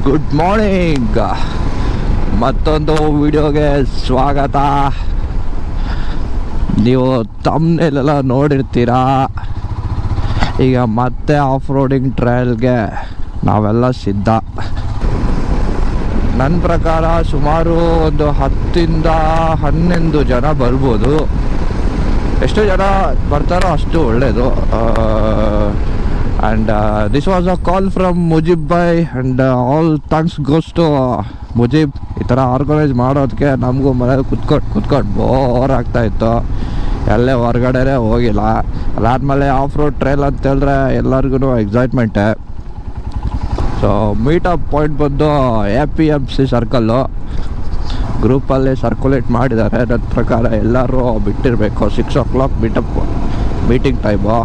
Good morning, ಮತ್ತೊಂದು ವಿಡಿಯೋಗೆ ಸ್ವಾಗತ. ನೀವು ತಮ್ಮನೆಲ್ಲ ನೋಡಿರ್ತೀರಾ. ಈಗ ಮತ್ತೆ ಆಫ್ ರೋಡಿಂಗ್ ಟ್ರಯಲ್ಗೆ ನಾವೆಲ್ಲ ಸಿದ್ಧ. ನನ್ನ ಪ್ರಕಾರ ಸುಮಾರು ಒಂದು 10-11 ಜನ ಬರ್ಬೋದು. ಎಷ್ಟು ಜನ ಬರ್ತಾರೋ ಅಷ್ಟು ಒಳ್ಳೆಯದು. And this was a call from Mujib bhai, and all thanks goes to Mujib. ಈ ಥರ ಆರ್ಗನೈಸ್ ಮಾಡೋದಕ್ಕೆ ನಮಗೂ ಮನೇಲಿ ಕುತ್ಕೊಂಡು ಬೋರ್ ಆಗ್ತಾಯಿತ್ತು. ಎಲ್ಲೇ ಹೊರಗಡೆ ಹೋಗಿಲ್ಲ. ಅದಾದಮೇಲೆ ಆಫ್ ರೋಡ್ ಟ್ರೈಲ್ ಅಂತ ಹೇಳಿದ್ರೆ ಎಲ್ಲರಿಗೂ ಎಕ್ಸೈಟ್ಮೆಂಟೇ. ಸೊ ಮೀಟಪ್ ಪಾಯಿಂಟ್ ಬಂದು APMC ಸರ್ಕಲ್ಲು. ಗ್ರೂಪಲ್ಲಿ ಸರ್ಕ್ಯುಲೇಟ್ ಮಾಡಿದ್ದಾರೆ. ನನ್ನ ಪ್ರಕಾರ ಎಲ್ಲರೂ ಬಿಟ್ಟಿರಬೇಕು. 6 o'clock ಮೀಟಿಂಗ್ ಟೈಮು.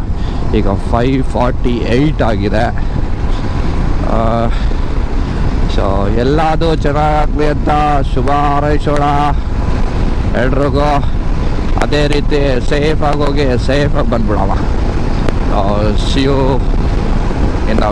ಈಗ 5:48 ಆಗಿದೆ. ಸೊ ಎಲ್ಲದು ಚೆನ್ನಾಗಲಿ ಅಂತ ಶುಭ ಹಾರೈಸೋಣ ಎಲ್ರಿಗೂ. ಅದೇ ರೀತಿ ಸೇಫಾಗಿ ಹೋಗಿ ಸೇಫಾಗಿ ಬಂದ್ಬಿಡೋಣ. See you in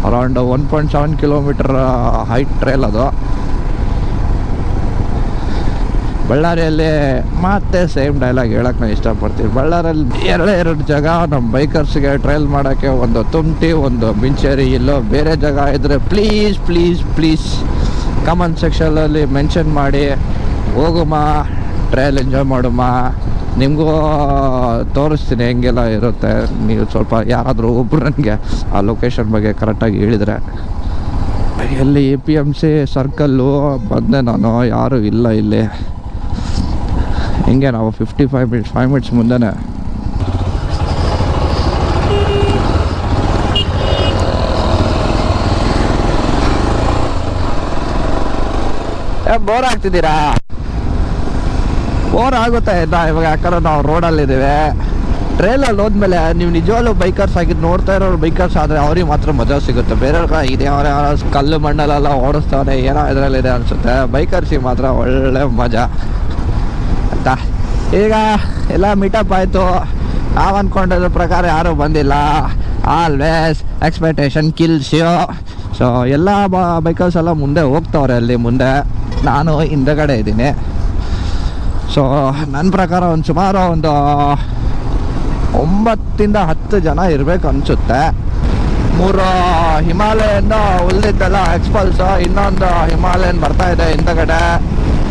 around 1.7 kilometre height trail ಅದು. ಬಳ್ಳಾರಿಯಲ್ಲಿ ಮತ್ತೆ ಸೇಮ್ ಡೈಲಾಗ್ ಹೇಳಕ್ಕೆ ನಾನು ಇಷ್ಟಪಡ್ತೀನಿ. ಬಳ್ಳಾರಿಯಲ್ಲಿ ಎರಡು ಜಾಗ ನಮ್ಮ ಬೈಕರ್ಸ್ಗೆ ಟ್ರೈಲ್ ಮಾಡೋಕ್ಕೆ, ಒಂದು ತುಮಟಿ, ಒಂದು ಮಿಂಚೇರಿ. ಇಲ್ಲೋ ಬೇರೆ ಜಾಗ ಇದ್ದರೆ ಪ್ಲೀಸ್ ಕಮೆಂಟ್ ಸೆಕ್ಷನಲ್ಲಿ ಮೆನ್ಷನ್ ಮಾಡಿ. ಹೋಗುಮ್ಮ, ಟ್ರೈಲ್ ಎಂಜಾಯ್ ಮಾಡುಮ್ಮ. ನಿಮಗೂ ತೋರಿಸ್ತೀನಿ ಹೆಂಗೆಲ್ಲ ಇರುತ್ತೆ. ನೀವು ಸ್ವಲ್ಪ ಯಾರಾದರೂ ಒಬ್ಬರು ನನಗೆ ಆ ಲೊಕೇಶನ್ ಬಗ್ಗೆ ಕರೆಕ್ಟಾಗಿ ಹೇಳಿದರೆ. ಎಲ್ಲಿ APMC ಸರ್ಕಲ್ಲು ಬಂದೆ ನಾನು, ಯಾರೂ ಇಲ್ಲ ಇಲ್ಲಿ. ಹಿಂಗೆ ನಾವು 5 ಮಿನಿಟ್ಸ್ ಮುಂದೆನೇ. ಬೋರ್ ಆಗ್ತಿದ್ದೀರಾ? ಬೋರ್ ಆಗುತ್ತೆ ಆಯ್ತಾ ಇವಾಗ, ಯಾಕಂದ್ರೆ ನಾವು ರೋಡಲ್ಲಿದ್ದೀವಿ. ಟ್ರೈಲಲ್ಲಿ ಹೋದ್ಮೇಲೆ ನೀವು ನಿಜವಾಗ್ಲೂ ಬೈಕರ್ಸ್ ಆಗಿದ್ದು ನೋಡ್ತಾ ಇರೋರು ಬೈಕರ್ಸ್ ಆದರೆ ಅವ್ರಿಗೆ ಮಾತ್ರ ಮಜಾ ಸಿಗುತ್ತೆ. ಬೇರೆಯವ್ರಿಗೆ ಇದೆ ಅವರೇ ಕಲ್ಲು ಮಣ್ಣಲ್ಲೆಲ್ಲ ಓಡಿಸ್ತಾನೆ ಏನೋ ಇದರಲ್ಲಿದೆ ಅನಿಸುತ್ತೆ. ಬೈಕರ್ಸಿಗೆ ಮಾತ್ರ ಒಳ್ಳೆ ಮಜಾ ಆಯ್ತಾ. ಈಗ ಎಲ್ಲ ಮೀಟಪ್ ಆಯಿತು. ನಾವು ಅಂದ್ಕೊಂಡಿರೋ ಪ್ರಕಾರ ಯಾರೂ ಬಂದಿಲ್ಲ. Always expectation kills you. So ಎಲ್ಲ ಬೈಕರ್ಸ್ ಎಲ್ಲ ಮುಂದೆ ಹೋಗ್ತವ್ರೆ. ಅಲ್ಲಿ ಮುಂದೆ ನಾನು ಹಿಂದಗಡೆ ಇದ್ದೀನಿ. ಸೊ ನನ್ನ ಪ್ರಕಾರ ಸುಮಾರು ಒಂದು 9-10 ಜನ ಇರಬೇಕು ಅನಿಸುತ್ತೆ. 3 ಹಿಮಾಲಯನ್ ಉಳಿದಿದ್ದೆಲ್ಲ ಎಕ್ಸ್ಪಲ್ಸು, ಇನ್ನೊಂದು ಹಿಮಾಲಯನ್ ಬರ್ತಾಯಿದೆ ಹಿಂದಗಡೆ.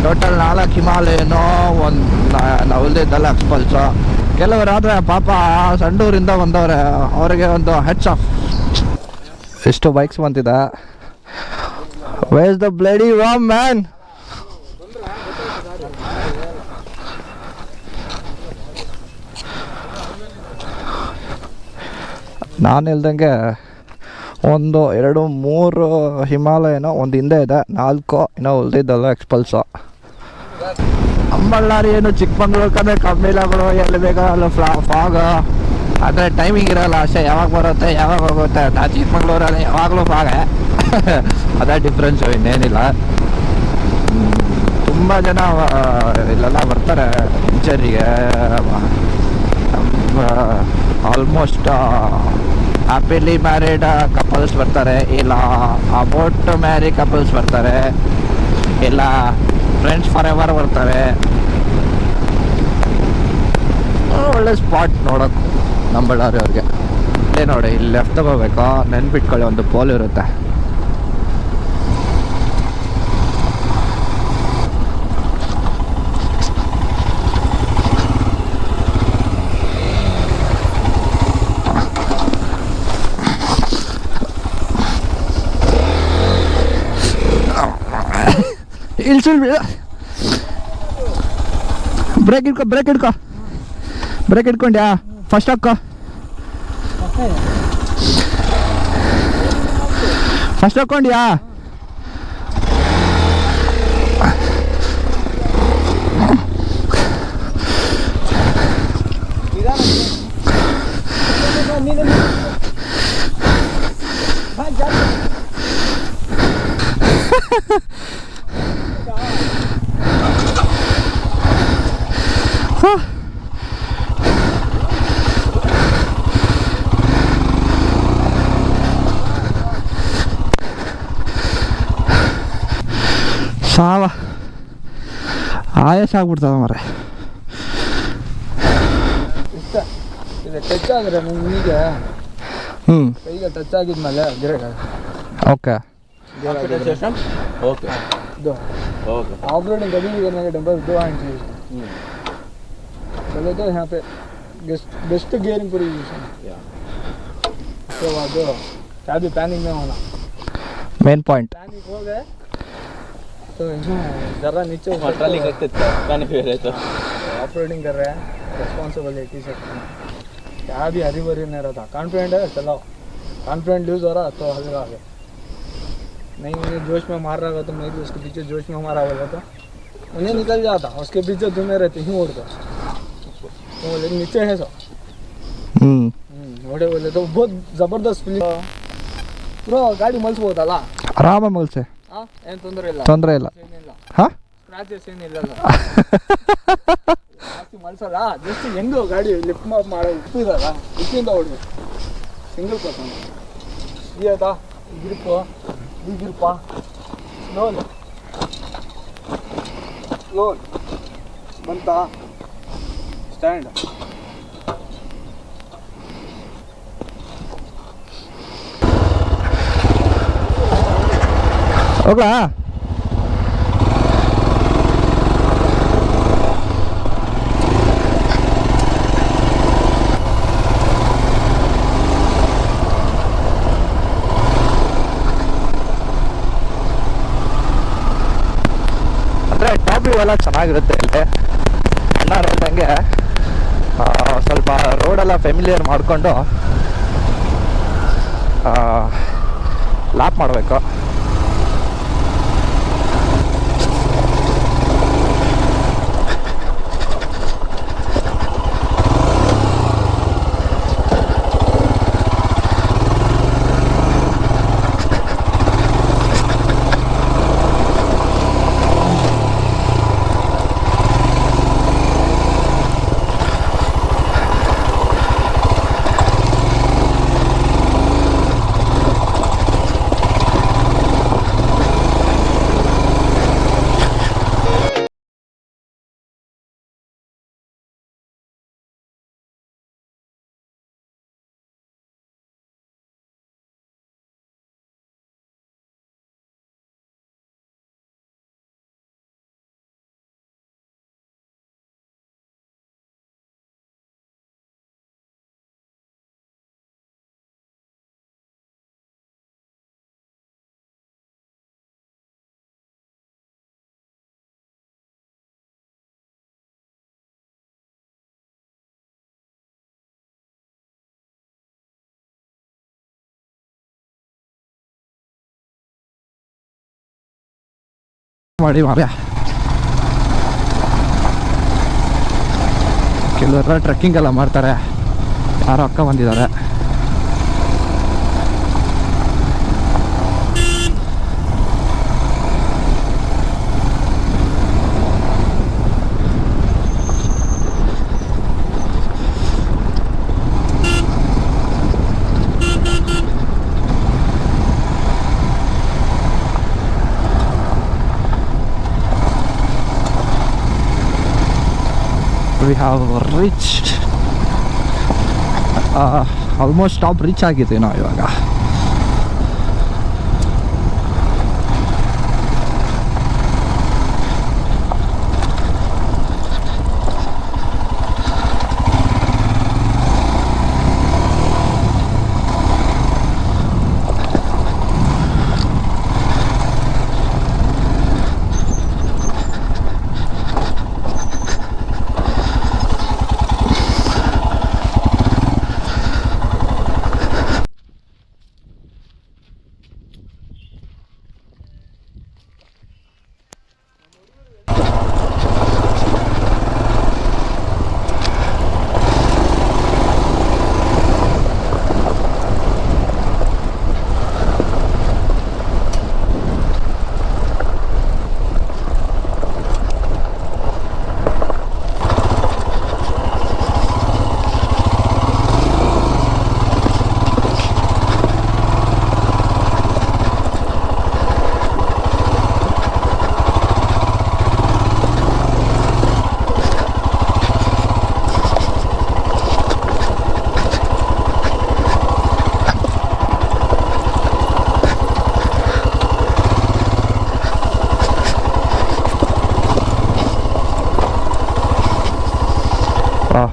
ಟೋಟಲ್ 4 ಹಿಮಾಲಯನು, ಒಂದು ಉಳಿದಿದ್ದೆಲ್ಲ ಎಕ್ಸ್ಪಲ್ಸು. ಕೆಲವರಾದರೆ ಪಾಪ ಸಂಡೂರಿಂದ ಬಂದವ್ರೆ, ಅವರಿಗೆ ಒಂದು ಹೆಡ್ಸ್ ಆಫ್. ಎಷ್ಟು ಬೈಕ್ಸ್ ಬಂತಿದೆ. Where is the bloody Ram man? ನಾನು ಹೇಳ್ದಂಗೆ 1, 2, 3 ಹಿಮಾಲಯನೋ ಒಂದು ಹಿಂದೆ ಇದೆ. 4 ಇನ್ನೂ ಉಳಿದಿದ್ದಲ್ಲ ಎಕ್ಸ್ಪಲ್ಸು. ಬಳ್ಳಾರಿ ಏನು ಚಿಕ್ಕಮಂಗ್ಳೂರು ಕಡೆ ಕಮ್ಮಿಲಗಳು ಎಲ್ಲಿ ಬೇಕಾಗಲ್ಲ ಫಾಗ್. ಆದರೆ ಟೈಮಿಂಗ್ ಇರೋಲ್ಲ ಅಷ್ಟೇ. ಯಾವಾಗ ಬರುತ್ತೆ ಯಾವಾಗ ಹೋಗುತ್ತೆ. ಚಿಕ್ಕಮಂಗ್ಳೂರಲ್ಲಿ ಯಾವಾಗಲೂ ಫಾಗೆ. ಅದೇ ಡಿಫ್ರೆನ್ಸು, ಇನ್ನೇನಿಲ್ಲ. ತುಂಬ ಜನ ಇಲ್ಲೆಲ್ಲ ಬರ್ತಾರೆ ಇಂಚರಿಗೆ. ಆಲ್ಮೋಸ್ಟ್ ಹ್ಯಾಪಿಲಿ ಮ್ಯಾರಿಡ್ ಕಪಲ್ಸ್ ಬರ್ತಾರೆ, ಇಲ್ಲ ಅಬೌಟ್ ಟು ಮ್ಯಾರಿ ಕಪಲ್ಸ್ ಬರ್ತಾರೆ, ಇಲ್ಲ ಫ್ರೆಂಡ್ಸ್ ಫಾರ್ ಎವರ್ ಬರ್ತಾರೆ. ಒಳ್ಳೆ ಸ್ಪಾಟ್ ನೋಡೋಕ್ಕೆ ನಮ್ಮ ಬಳ್ಳಾರಿ ಅವ್ರಿಗೆ. ಇಲ್ಲೇ ನೋಡಿ, ಇಲ್ಲಿ ಲೆಫ್ಟ್ ತಗೋಬೇಕು. ನೆನ್ಪಿಟ್ಕೊಳ್ಳಿ, ಒಂದು ಪೋಲ್ ಇರುತ್ತೆ. ಇಳಿಸು ಬ್ರೇಕ್ ಇಟ್ಕೊ ಬ್ರೇಕ್ ಇಟ್ಕೊಂಡ್ಯಾ ಫಸ್ಟ್ ಹಾಕೋ ಫಸ್ಟ್ ಹಾಕ್ಕೊಂಡ್ಯಾ ಸಾವ ಆಯಾಸ ಆಗ್ಬಿಡ್ತದ ಮರೆ ಇದು ಟಚ್ ಆದರೆ ನಿಮಗೆ ಕೈಗೆ ಟಚ್ ಆಗಿದ್ಮೇಲೆ ಗಿರಕ ಓಕೆ ಓಕೆ ಇದು ओके ऑपरेटिंग कभी भी करने के टाइम बस 2 हैंड चाहिए चलो तो यहाँ पे बेस्ट गियरिंग पोजीशन उसके बाद क्या भी पैनिक में होना मेन पॉइंट पैनिक हो गए तो इसमें ज़रा नीचे ट्रॉली करते पैनिक हो रहे तो ऑपरेटिंग कर रहे हैं रिस्पॉन्सिबिलिटी से क्या भी हरी भरी नहीं रहता कॉन्फिडेंट है चलाओ कॉन्फिडेंट लूज हो रहा तो हल्का आगे नहीं मुझे जोश में मार रहा था मैं भी उसके पीछे जोश में मारा हुआ था उन्हें निकल जाता उसके पीछे तुम्हें रहते ही उड़ता तो बोले नीचे है सब ओडे बोले तो बहुत ज़बरदस्त फीलिंग पूरा गाड़ी मल्सಬಹುದು ಅಲ್ಲ ಆರಾಮ ಮಲ್ಸೆ ಏನು ತೊಂದರೆ ಇಲ್ಲ ಹಾಂ ಸ್ಕ್ರಾಚಸ್ ಏನಿಲ್ಲ ಜಾಸ್ತಿ ಮಲ್ಸಲ್ಲ ಜಸ್ಟ್ ಹೆಂಗೋ ಗಾಡಿ ಲಿಫ್ಟ್ ಮಾಡೋ ಉಪ್ಪಿದಲ್ಲ ಉಪ್ಪಿಂದ ಹೊಡ್ಬೇಕು ಸಿಂಗಲ್ ಪರ್ಸನ್ ಇದೆಯಾ ಗ್ರಿಪ್ಪು ಗ್ರಿಪ್ಪ ಲೋನ್ ಬಂತಾ ಸ್ಟ್ಯಾಂಡ್ ಹೋಗ್ಲಾ ಅಂದರೆ ಟಾಪ್ ವ್ಯೂ ಎಲ್ಲ ಚೆನ್ನಾಗಿರುತ್ತೆ ಇಲ್ಲಿ ಅಣ್ಣ ಹೇಳ್ದಂಗೆ ಸ್ವಲ್ಪ ರೋಡೆಲ್ಲ ಫೆಮಿಲಿಯರ್ ಮಾಡಿಕೊಂಡು ಲ್ಯಾಪ್ ಮಾಡಬೇಕು ಮಾಡಿ ಮಾರ್ಯ ಕೆಲವರೆಲ್ಲ ಟ್ರೆಕ್ಕಿಂಗ್ ಎಲ್ಲ ಮಾಡ್ತಾರೆ ಯಾರೋ ಅಕ್ಕ ಬಂದಿದ್ದಾರೆ we have reached almost top reach ಆಗಿದ್ದೀವಿ ನಾವು ಇವಾಗ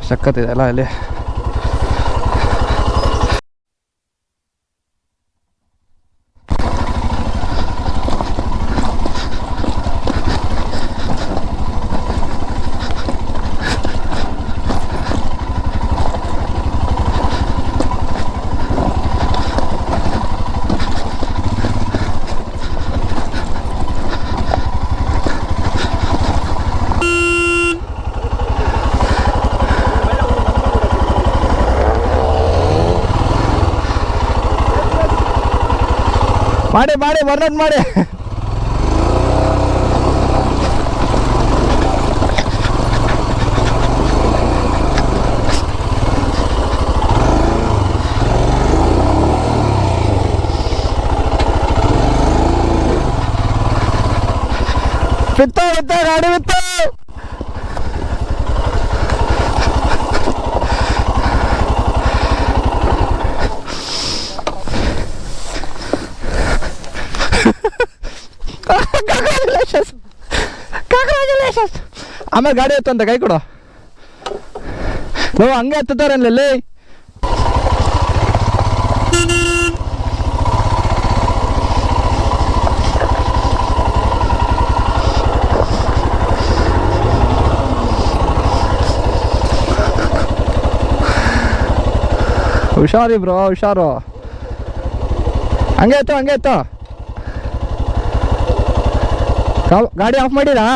ಸಖತ್ತಿದೆ ಅಲ್ಲ ಇಲ್ಲಿ. ಮಾಡಿ ಮಾಡಿ ಬರ್ನಟ್ ಮಾಡಿ. ಬಿತ್ತು ಬಿತ್ತು ಗಾಡಿ ಬಿತ್ತು. ಕಂಗ್ರಾಚುಲೇಷನ್ಸ್. ಆಮೇಲೆ ಗಾಡಿ ಎತ್ತು ಅಂತ ಕೈ ಕೊಡು. ನಾವು ಹಂಗೆ ಎತ್ತುತ್ತಾರಲ್ಲಿ. ಹುಷಾರಿ ಬ್ರೋ, ಹುಷಾರು. ಹಂಗೆ ಎತ್ತು, ಹಂಗೆ ಎತ್ತು. ಗಾಡಿ ಆಫ್ ಮಾಡಿರಾ?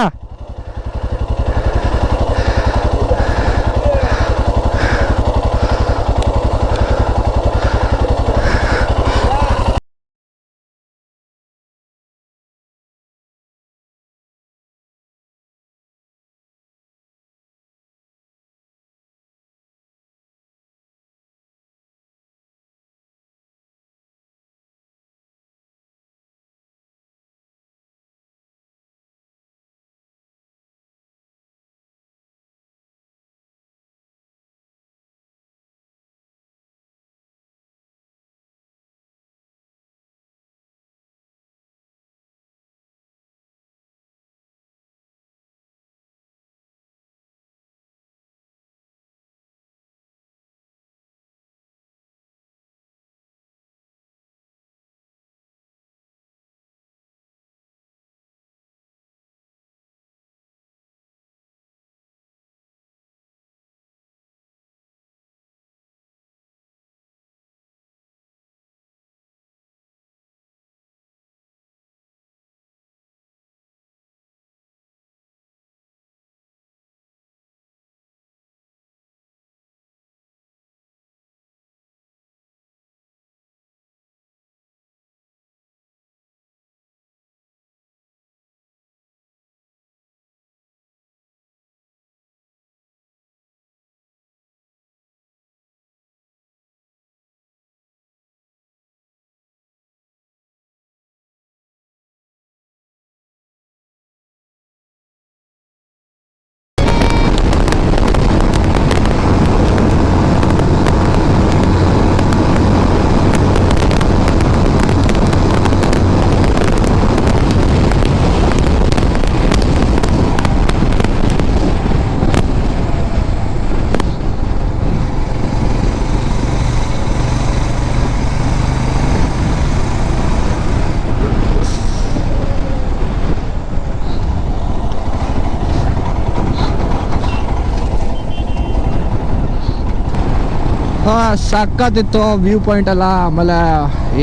ಸಕ್ಕತ್ತಿತ್ತು ವ್ಯೂ ಪಾಯಿಂಟ್ ಎಲ್ಲ. ಆಮೇಲೆ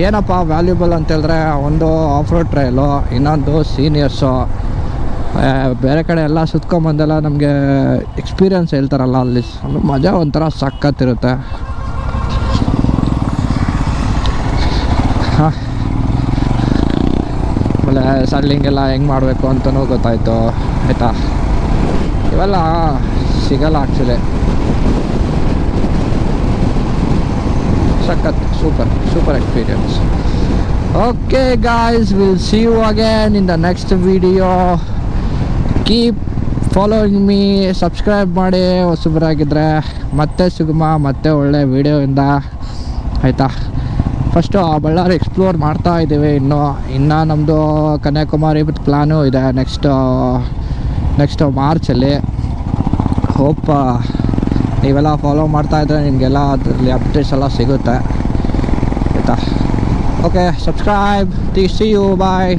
ಏನಪ್ಪ ವ್ಯಾಲ್ಯೂಬಲ್ ಅಂತ ಹೇಳಿದ್ರೆ, ಒಂದು ಆಫ್ ರೋಡ್ ಟ್ರೈಲು, ಇನ್ನೊಂದು ಸೀನಿಯರ್ಸು. ಬೇರೆ ಕಡೆ ಎಲ್ಲ ಸುತ್ಕೊಂಬಂದೆಲ್ಲ ನಮಗೆ ಎಕ್ಸ್ಪೀರಿಯನ್ಸ್ ಹೇಳ್ತಾರಲ್ಲ, ಅಲ್ಲಿ ಮಜಾ ಒಂಥರ ಸಕ್ಕತ್ತಿರುತ್ತೆ. ಆಮೇಲೆ ಸಡ್ಲಿಂಗೆಲ್ಲ ಹೆಂಗೆ ಮಾಡಬೇಕು ಅಂತಲೂ ಗೊತ್ತಾಯಿತು ಆಯಿತಾ. ಇವೆಲ್ಲ ಸಿಗಲ್ಲ ಆ್ಯಕ್ಚುಲಿ. ಸಖತ್ super experience. Okay guys, will see you again in the next video. Keep following me, subscribe ಮಾಡಿ ಹೊಸಬರಾಗಿದ್ದರೆ. ಮತ್ತೆ ಸಿಗುಮ ಮತ್ತೆ ಒಳ್ಳೆ ವಿಡಿಯೋಯಿಂದ ಆಯಿತಾ. ಫಸ್ಟು ಆ ಬಳ್ಳಾರಿ ಎಕ್ಸ್ಪ್ಲೋರ್ ಮಾಡ್ತಾ ಇದ್ದೀವಿ. ಇನ್ನು ನಮ್ಮದು ಕನ್ಯಾಕುಮಾರಿ ಪ್ಲ್ಯಾನು ಇದೆ ನೆಕ್ಸ್ಟ್ ಮಾರ್ಚಲ್ಲಿ. ಹೋಪ್ ನೀವೆಲ್ಲ ಫಾಲೋ ಮಾಡ್ತಾ ಇದ್ರೆ ನಿಮಗೆಲ್ಲ ಅದರಲ್ಲಿ ಅಪ್ಡೇಟ್ಸ್ ಎಲ್ಲ ಸಿಗುತ್ತೆ ಆಯಿತಾ. Okay, subscribe. See you, bye.